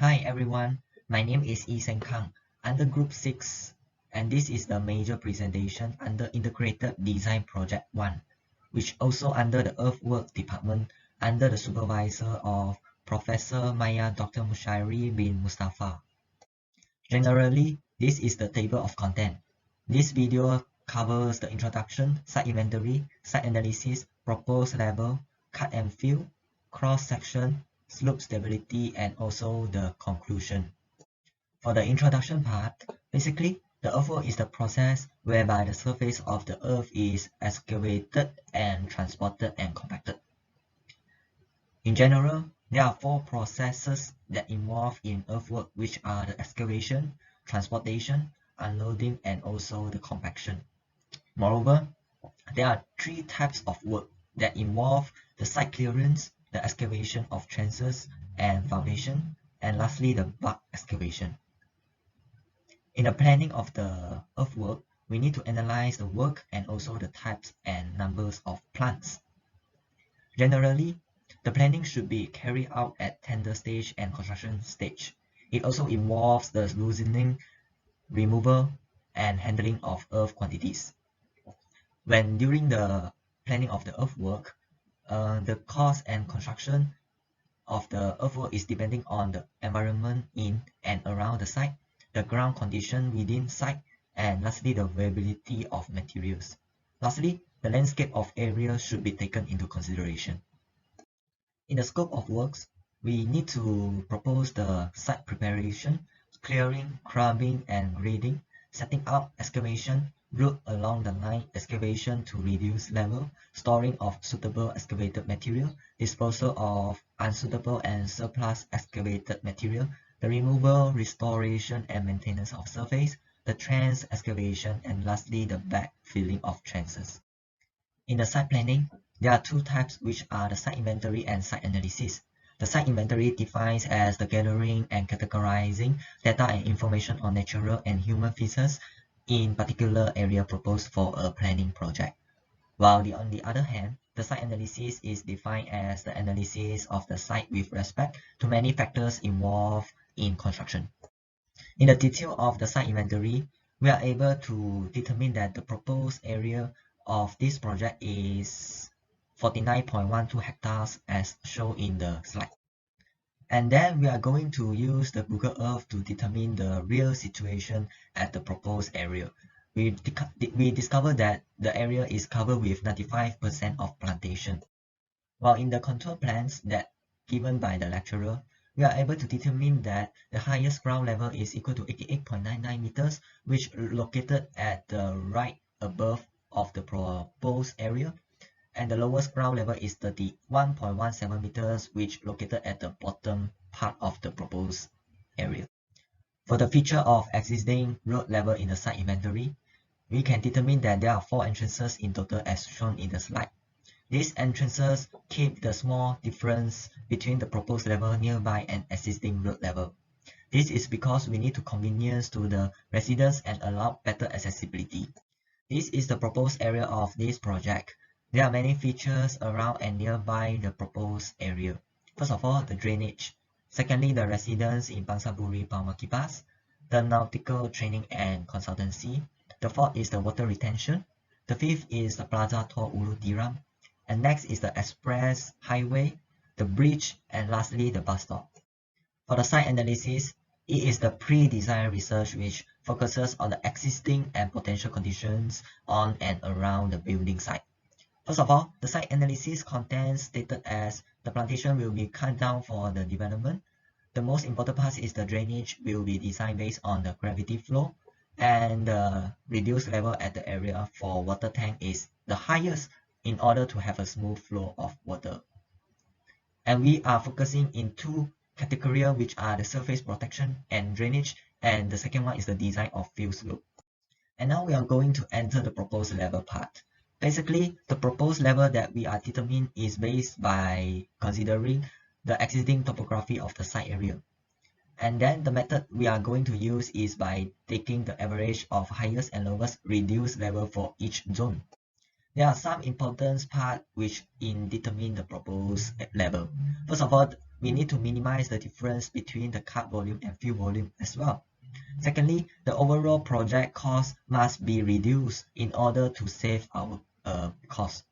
Hi everyone, my name is Yee Seng Kang under Group 6, and this is the major presentation under Integrated Design Project 1, which also under the Earthwork Department under the supervisor of Professor Madya Dr. Mushairry bin Mustaffar. Generally, this is the table of content. This video covers the introduction, site inventory, site analysis, proposed level, cut and fill, cross-section, slope stability, and also the conclusion. For the introduction part, basically, the earthwork is the process whereby the surface of the earth is excavated and transported and compacted. In general, there are four processes that involve in earthwork, which are the excavation, transportation, unloading, and also the compaction. Moreover, there are three types of work that involve the site clearance, the excavation of trenches and foundation, and lastly, the bulk excavation. In the planning of the earthwork, we need to analyze the work and also the types and numbers of plants. Generally, the planning should be carried out at tender stage and construction stage. It also involves the loosening, removal, and handling of earth quantities. When during the planning of the earthwork, the cost and construction of the earthwork is depending on the environment in and around the site, the ground condition within site, and lastly, the availability of materials. Lastly, the landscape of area should be taken into consideration. In the scope of works, we need to propose the site preparation, clearing, grubbing, and grading, setting up excavation, route along the line excavation to reduce level, storing of suitable excavated material, disposal of unsuitable and surplus excavated material, the removal, restoration, and maintenance of surface, the trench excavation, and lastly, the backfilling of trenches. In the site planning, there are two types, which are the site inventory and site analysis. The site inventory defines as the gathering and categorizing data and information on natural and human features in particular area proposed for a planning project. While on the other hand, the site analysis is defined as the analysis of the site with respect to many factors involved in construction. In the detail of the site inventory, we are able to determine that the proposed area of this project is 49.12 hectares as shown in the slide. And then we are going to use the Google Earth to determine the real situation at the proposed area. We discovered that the area is covered with 95% of plantation. While in the contour plans that given by the lecturer, we are able to determine that the highest ground level is equal to 88.99 meters, which located at the right above of the proposed area, and the lowest ground level is 31.17 meters, which located at the bottom part of the proposed area. For the feature of existing road level in the site inventory, we can determine that there are 4 entrances in total as shown in the slide. These entrances keep the small difference between the proposed level nearby and existing road level. This is because we need to convenience to the residents and allow better accessibility. This is the proposed area of this project. There are many features around and nearby the proposed area. First of all, the drainage. Secondly, the residents in Bangsaburi Palmakipas. The nautical training and consultancy. The fourth is the water retention. The fifth is the Plaza Tor Ulu Tiram. And next is the express highway, the bridge, and lastly the bus stop. For the site analysis, it is the pre-design research which focuses on the existing and potential conditions on and around the building site. First of all, the site analysis contains stated as the plantation will be cut down for the development. The most important part is the drainage will be designed based on the gravity flow, and the reduced level at the area for water tank is the highest in order to have a smooth flow of water. And we are focusing in two categories, which are the surface protection and drainage, and the second one is the design of field slope. And now we are going to enter the proposed level part. Basically, the proposed level that we are determining is based by considering the existing topography of the site area. And then the method we are going to use is by taking the average of highest and lowest reduced level for each zone. There are some important parts which in determine the proposed level. First of all, we need to minimize the difference between the cut volume and fill volume as well. Secondly, the overall project cost must be reduced in order to save our cost.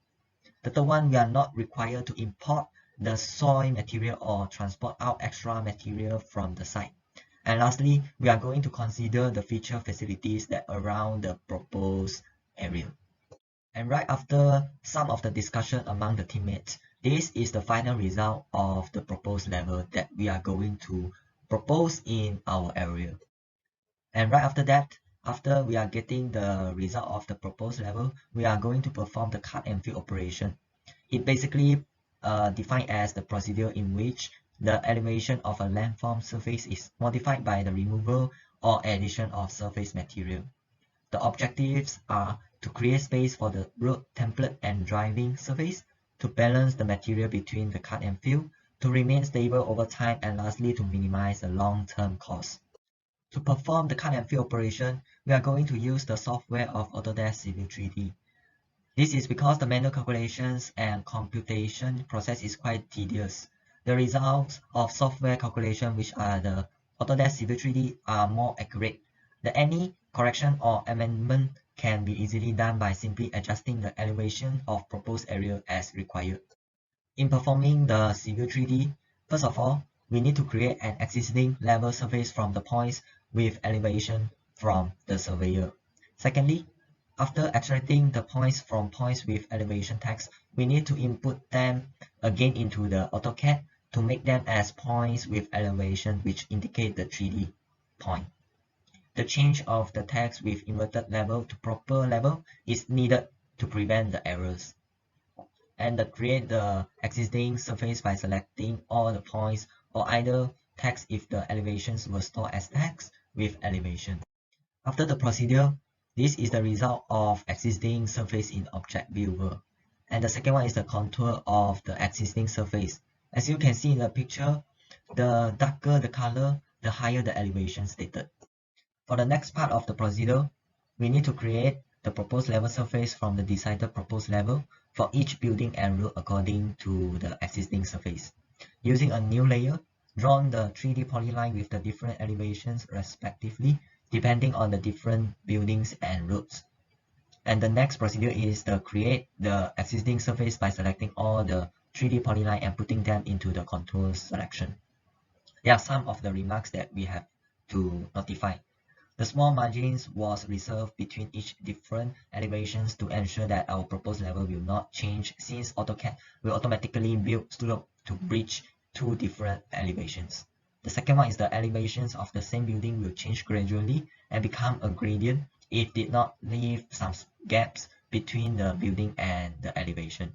The third one, we are not required to import the soil material or transport out extra material from the site. And lastly, we are going to consider the feature facilities that around the proposed area. And right after some of the discussion among the teammates, this is the final result of the proposed level that we are going to propose in our area. And right after that, after we are getting the result of the proposed level, we are going to perform the cut and fill operation. It basically defined as the procedure in which the elevation of a landform surface is modified by the removal or addition of surface material. The objectives are to create space for the road template and driving surface, to balance the material between the cut and fill, to remain stable over time, and lastly to minimize the long-term cost. To perform the cut and fill operation, we are going to use the software of Autodesk Civil 3D. This is because the manual calculations and computation process is quite tedious. The results of software calculation, which are the Autodesk Civil 3D, are more accurate. Any correction or amendment can be easily done by simply adjusting the elevation of proposed area as required. In performing the Civil 3D, first of all, we need to create an existing level surface from the points with elevation from the surveyor. Secondly, after extracting the points from points with elevation text, we need to input them again into the AutoCAD to make them as points with elevation which indicate the 3D point. The change of the text with inverted level to proper level is needed to prevent the errors. And create the existing surface by selecting all the points or either text if the elevations were stored as text with elevation. After the procedure, this is the result of existing surface in Object Viewer. And the second one is the contour of the existing surface. As you can see in the picture, the darker the color, the higher the elevation stated. For the next part of the procedure, we need to create the proposed level surface from the decided proposed level for each building and road according to the existing surface. Using a new layer, draw the 3D polyline with the different elevations respectively, depending on the different buildings and roads. And the next procedure is to create the existing surface by selecting all the 3D polyline and putting them into the contour selection. There are some of the remarks that we have to notify. The small margins was reserved between each different elevations to ensure that our proposed level will not change, since AutoCAD will automatically build slope to bridge two different elevations. The second one is the elevations of the same building will change gradually and become a gradient if did not leave some gaps between the building and the elevation.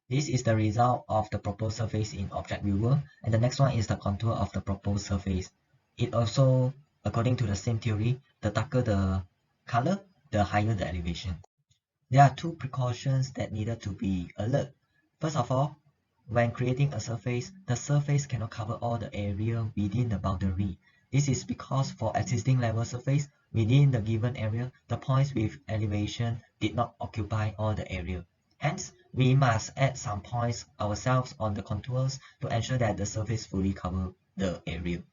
This is the result of the proposed surface in Object Viewer, and the next one is the contour of the proposed surface. It also, according to the same theory, the darker the color, the higher the elevation. There are two precautions that needed to be alert. First of all, when creating a surface, the surface cannot cover all the area within the boundary. This is because for existing level surface, within the given area, the points with elevation did not occupy all the area. Hence, we must add some points ourselves on the contours to ensure that the surface fully covers the area.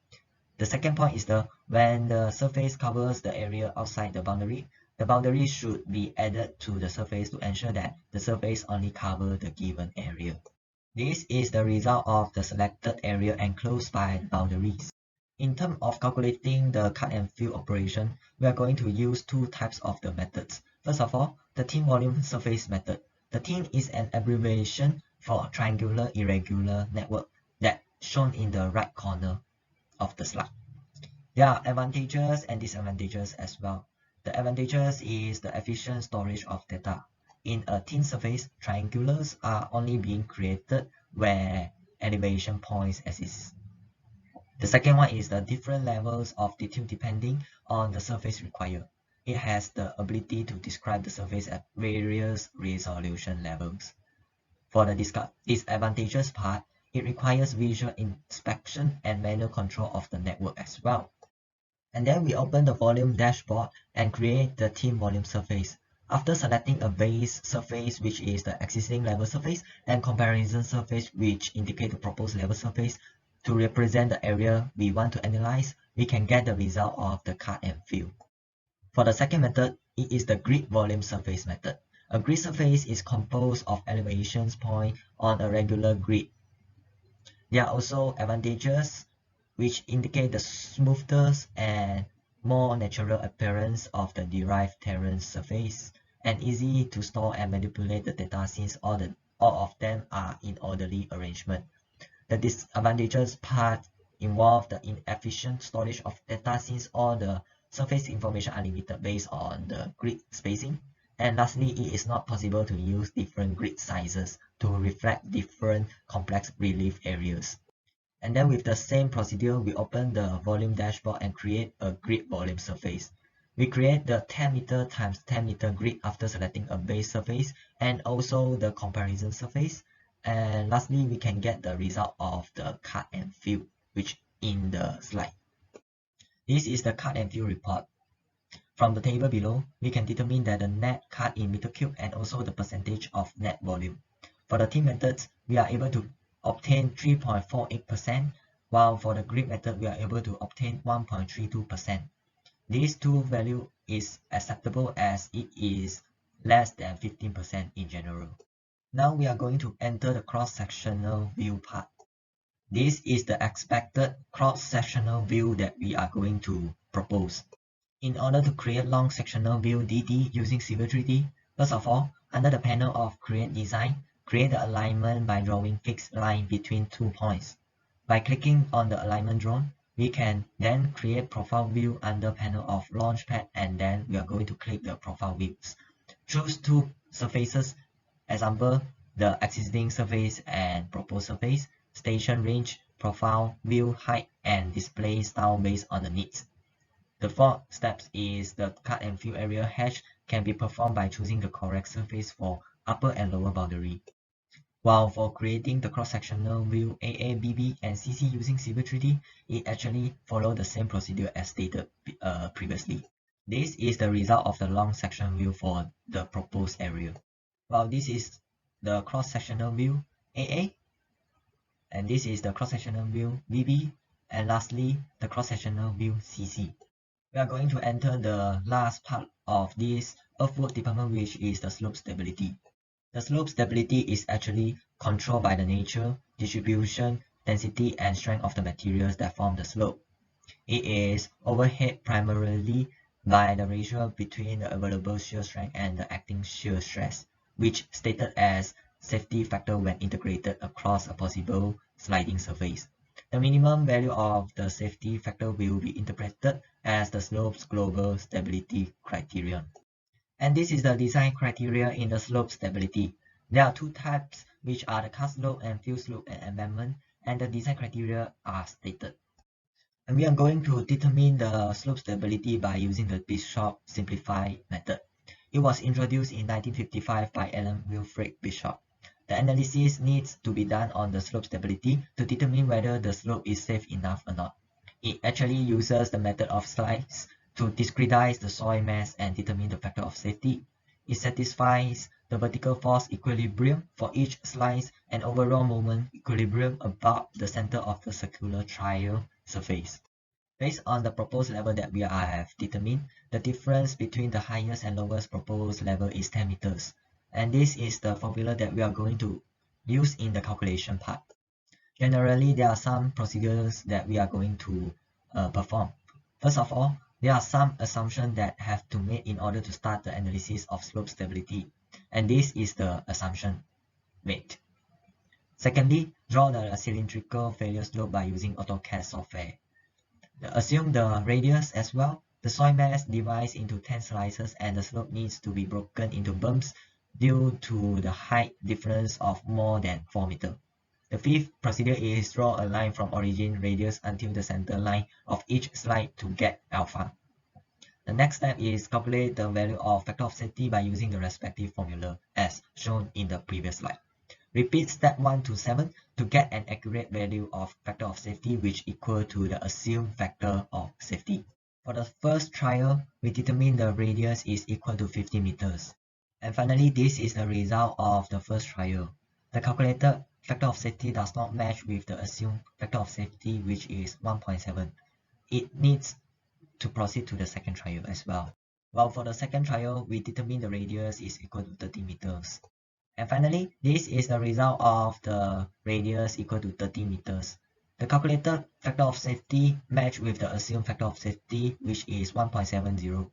The second point is when the surface covers the area outside the boundary should be added to the surface to ensure that the surface only covers the given area. This is the result of the selected area enclosed by boundaries. In terms of calculating the cut and fill operation, we are going to use two types of the methods. First of all, the thin volume surface method. The thin is an abbreviation for triangular irregular network that shown in the right corner of the slide. There are advantages and disadvantages as well. The advantages is the efficient storage of data. In a thin surface, triangulars are only being created where elevation points exist. The second one is the different levels of detail depending on the surface required. It has the ability to describe the surface at various resolution levels. For the disadvantages part, it requires visual inspection and manual control of the network as well. And then we open the volume dashboard and create the thin volume surface. After selecting a base surface, which is the existing level surface, and comparison surface, which indicate the proposed level surface, to represent the area we want to analyze, we can get the result of the cut and fill. For the second method, it is the grid volume surface method. A grid surface is composed of elevations points on a regular grid. There are also advantages which indicate the smoothness and more natural appearance of the derived terrain surface, and easy to store and manipulate the data since all of them are in orderly arrangement. The disadvantages part involve the inefficient storage of data since all the surface information are limited based on the grid spacing. And lastly, it is not possible to use different grid sizes to reflect different complex relief areas. And then with the same procedure, we open the volume dashboard and create a grid volume surface. We create the 10 meter times 10 meter grid after selecting a base surface and also the comparison surface. And lastly, we can get the result of the cut and fill, which in the slide. This is the cut and fill report. From the table below, we can determine that the net cut in meter cube and also the percentage of net volume. For the T methods, we are able to obtain 3.48%, while for the grid method, we are able to obtain 1.32%. These two value is acceptable as it is less than 15% in general. Now we are going to enter the cross-sectional view part. This is the expected cross-sectional view that we are going to propose. In order to create long sectional view DD using Civil 3D, first of all, under the panel of Create Design, create the alignment by drawing fixed line between 2 points. By clicking on the alignment drawn, we can then create profile view under panel of Launchpad, and then we are going to click the profile views. Choose two surfaces, example, the existing surface and proposed surface, station range, profile, view height, and display style based on the needs. The fourth step is the cut and fill area hash can be performed by choosing the correct surface for upper and lower boundary. While for creating the cross-sectional view AA, BB, and CC using Civil 3D, it actually follows the same procedure as stated previously. This is the result of the long section view for the proposed area. While this is the cross-sectional view AA, and this is the cross-sectional view BB, and lastly, the cross-sectional view CC. We are going to enter the last part of this Earthwork Department, which is the slope stability. The slope stability is actually controlled by the nature, distribution, density, and strength of the materials that form the slope. It is overhead primarily by the ratio between the available shear strength and the acting shear stress, which stated as safety factor when integrated across a possible sliding surface. The minimum value of the safety factor will be interpreted as the slope's global stability criterion. And this is the design criteria in the slope stability. There are two types, which are the cut slope and fill slope and embankment, and the design criteria are stated. And we are going to determine the slope stability by using the Bishop simplified method. It was introduced in 1955 by Alan Wilfred Bishop. The analysis needs to be done on the slope stability to determine whether the slope is safe enough or not. It actually uses the method of slice to discretize the soil mass and determine the factor of safety. It satisfies the vertical force equilibrium for each slice and overall moment equilibrium about the center of the circular trial surface. Based on the proposed level that we have determined, the difference between the highest and lowest proposed level is 10 meters. And this is the formula that we are going to use in the calculation part. Generally, there are some procedures that we are going to perform. First of all, there are some assumptions that have to be made in order to start the analysis of slope stability. And this is the assumption made. Secondly, draw the cylindrical failure slope by using AutoCAD software. Assume the radius as well. The soil mass divides into 10 slices and the slope needs to be broken into bumps due to the height difference of more than 4 meters. The fifth procedure is draw a line from origin radius until the center line of each slide to get alpha. The next step is calculate the value of factor of safety by using the respective formula as shown in the previous slide. Repeat step 1 to 7 to get an accurate value of factor of safety which equal to the assumed factor of safety. For the first trial, we determine the radius is equal to 50 meters. And finally, this is the result of the first trial. The calculated factor of safety does not match with the assumed factor of safety, which is 1.7. It needs to proceed to the second trial as well. Well, for the second trial, we determine the radius is equal to 30 meters. And finally, this is the result of the radius equal to 30 meters. The calculated factor of safety match with the assumed factor of safety, which is 1.70.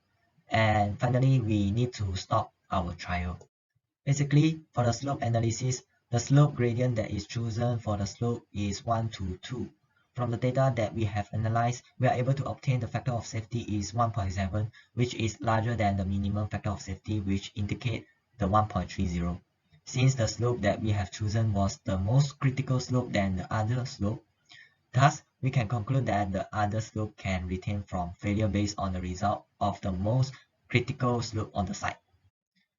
And finally, we need to stop our trial. Basically, for the slope analysis, the slope gradient that is chosen for the slope is 1 to 2. From the data that we have analyzed, we are able to obtain the factor of safety is 1.7, which is larger than the minimum factor of safety, which indicate the 1.30. Since the slope that we have chosen was the most critical slope than the other slope, thus we can conclude that the other slope can retain from failure based on the result of the most critical slope on the site.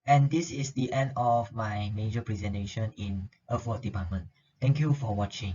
And this is the end of my major presentation in Earthwork Department. Thank you for watching.